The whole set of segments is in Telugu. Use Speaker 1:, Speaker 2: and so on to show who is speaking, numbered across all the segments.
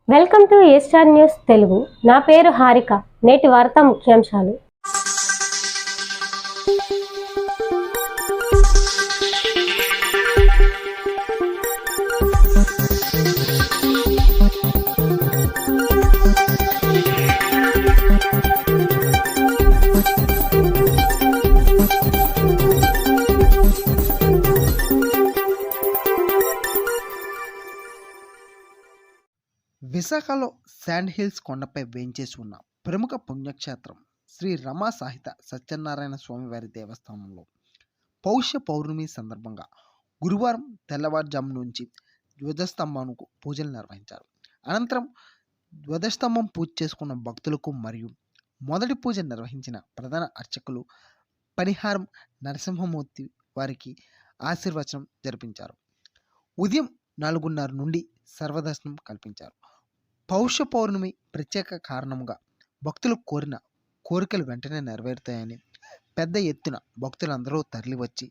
Speaker 1: Welcome to A star news Telugu. నా పేరు హారిక. నేటి వార్తా ముఖ్యాంశాలు.
Speaker 2: విశాఖలో శాండ్ హిల్స్ కొండపై వేంచేసి ఉన్న ప్రముఖ పుణ్యక్షేత్రం శ్రీ రమా సాహిత సత్యనారాయణ స్వామి వారి దేవస్థానంలో పౌష్య పౌర్ణమి సందర్భంగా గురువారం తెల్లవారుజాము నుంచి ధ్వజస్తంభంకు పూజలు నిర్వహించారు. అనంతరం ధ్వజస్తంభం పూజ చేసుకున్న భక్తులకు మరియు మొదటి పూజ నిర్వహించిన ప్రధాన అర్చకులు పరిహారం నరసింహమూర్తి వారికి ఆశీర్వచనం జరిపించారు. ఉదయం 4:30 నుండి సర్వదర్శనం కల్పించారు. పౌష్య పౌర్ణమి ప్రత్యేక కారణంగా భక్తులు కోరిన కోరికలు వెంటనే నెరవేరుతాయని పెద్ద ఎత్తున భక్తులందరూ తరలివచ్చి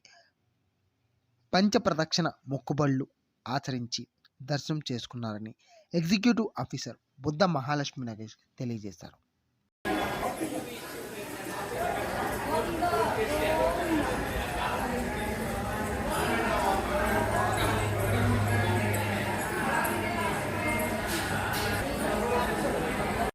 Speaker 2: పంచప్రదక్షిణ మొక్కుబళ్ళు ఆచరించి దర్శనం చేసుకున్నారని ఎగ్జిక్యూటివ్ ఆఫీసర్ బుద్ధ మహాలక్ష్మి నగేష్ తెలియజేశారు.